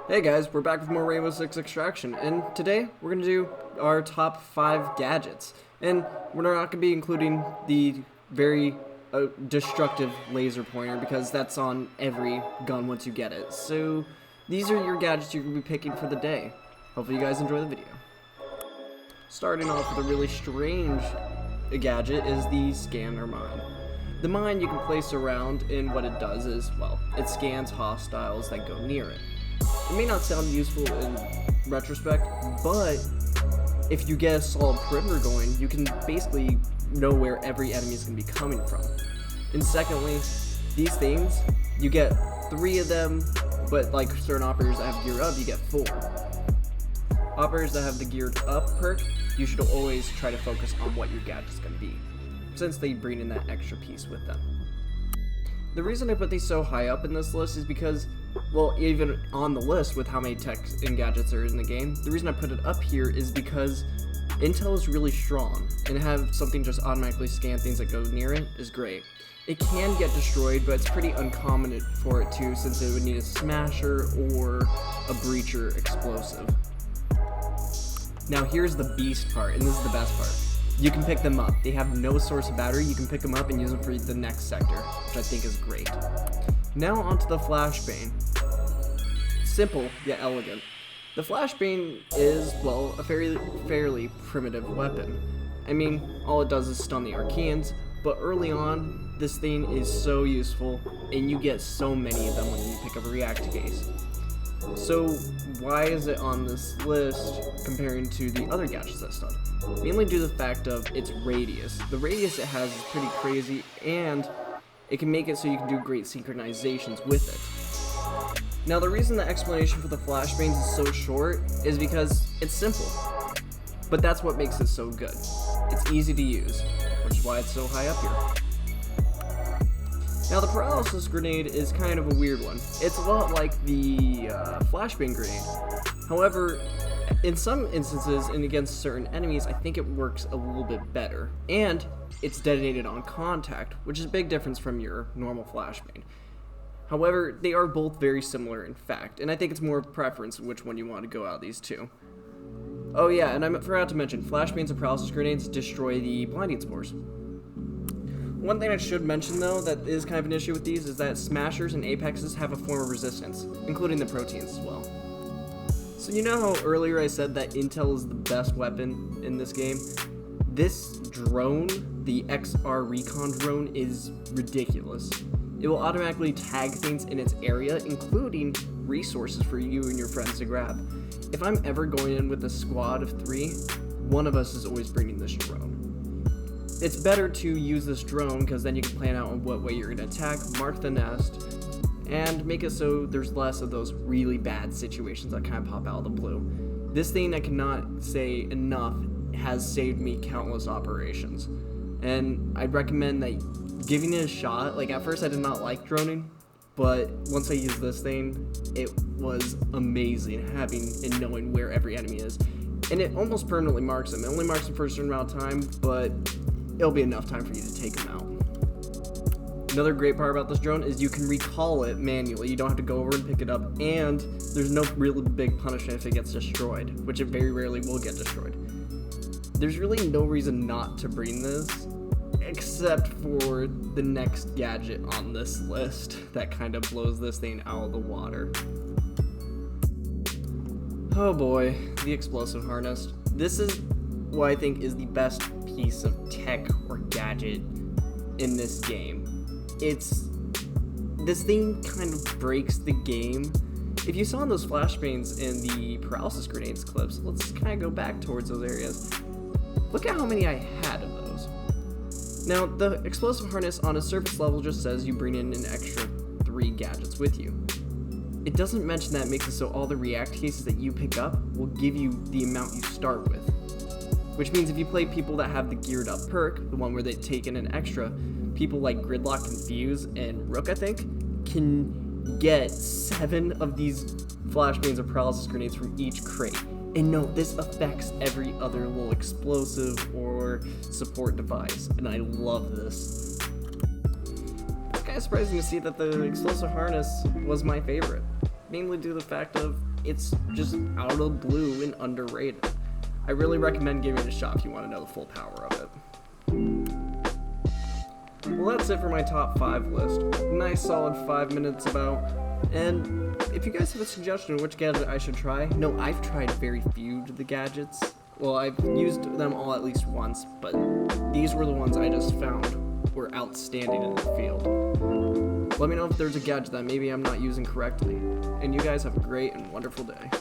Hey guys, we're back with more Rainbow Six Extraction, and today we're going to do our top 5 gadgets. And we're not going to be including the very destructive laser pointer because that's on every gun once you get it. So these are your gadgets you're going to be picking for the day. Hopefully you guys enjoy the video. Starting off with a really strange gadget is the scanner mine. The mine you can place around, and what it does is, well, it scans hostiles that go near it. It may not sound useful in retrospect, but if you get a solid perimeter going, you can basically know where every enemy is going to be coming from. And secondly, these things, you get 3 of them, but like certain operators that have gear up, you get 4. Operators that have the geared up perk, you should always try to focus on what your gadget's going to be, since they bring in that extra piece with them. The reason I put these so high up in this list is because, well, even on the list with how many techs and gadgets there is in the game, the reason I put it up here is because Intel is really strong, and have something just automatically scan things that go near it is great. It can get destroyed, but it's pretty uncommon for it to, since it would need a smasher or a breacher explosive. Now here's the beast part, and this is the best part. You can pick them up. They have no source of battery. You can pick them up and use them for the next sector, which I think is great. Now onto the flashbang. Simple yet elegant. The flashbang is, well, a fairly primitive weapon. I mean, all it does is stun the Archaeans, but early on, this thing is so useful, and you get so many of them when you pick up a react case. So why is it on this list comparing to the other gadgets that stuff? Mainly due to the fact of its radius. The radius it has is pretty crazy, and it can make it so you can do great synchronizations with it. Now the reason the explanation for the flashbangs is so short is because it's simple, but that's what makes it so good. It's easy to use, which is why it's so high up here. Now the paralysis grenade is kind of a weird one. It's a lot like the flashbang grenade. However, in some instances and against certain enemies, I think it works a little bit better. And it's detonated on contact, which is a big difference from your normal flashbang. However, they are both very similar in fact, and I think it's more preference which one you want to go out of these two. Oh yeah, and I forgot to mention, flashbangs and paralysis grenades destroy the blinding spores. One thing I should mention though that is kind of an issue with these is that smashers and apexes have a form of resistance, including the proteins as well. So you know how earlier I said that Intel is the best weapon in this game? This drone, the XR Recon drone, is ridiculous. It will automatically tag things in its area, including resources for you and your friends to grab. If I'm ever going in with a squad of 3, one of us is always bringing this drone. It's better to use this drone because then you can plan out on what way you're going to attack, mark the nest, and make it so there's less of those really bad situations that kind of pop out of the blue. This thing, I cannot say enough, has saved me countless operations. And I'd recommend that giving it a shot. Like at first I did not like droning, but once I used this thing, it was amazing having and knowing where every enemy is. And it almost permanently marks them. It only marks them for a certain amount of time, but it'll be enough time for you to take them out. Another great part about this drone is you can recall it manually. You don't have to go over and pick it up, and there's no really big punishment if it gets destroyed, which it very rarely will get destroyed. There's really no reason not to bring this, except for the next gadget on this list that kind of blows this thing out of the water. Oh boy, the explosive harness. This is what I think is the best piece of tech or gadget in this game. This thing kind of breaks the game. If you saw those flashbangs in the paralysis grenades clips, let's kind of go back towards those areas. Look at how many I had of those. Now, the explosive harness on a surface level just says you bring in an extra 3 gadgets with you. It doesn't mention that it makes it so all the react cases that you pick up will give you the amount you start with. Which means if you play people that have the geared up perk, the one where they take in an extra, people like Gridlock and Fuse and Rook, I think, can get 7 of these flashbangs or paralysis grenades from each crate. And no, this affects every other little explosive or support device, and I love this. It's kind of surprising to see that the explosive harness was my favorite, mainly due to the fact of it's just out of the blue and underrated. I really recommend giving it a shot if you want to know the full power of it. Well, that's it for my top 5 list. Nice solid 5 minutes about. And if you guys have a suggestion of which gadget I should try, no, I've tried very few of the gadgets. Well, I've used them all at least once, but these were the ones I just found were outstanding in the field. Let me know if there's a gadget that maybe I'm not using correctly. And you guys have a great and wonderful day.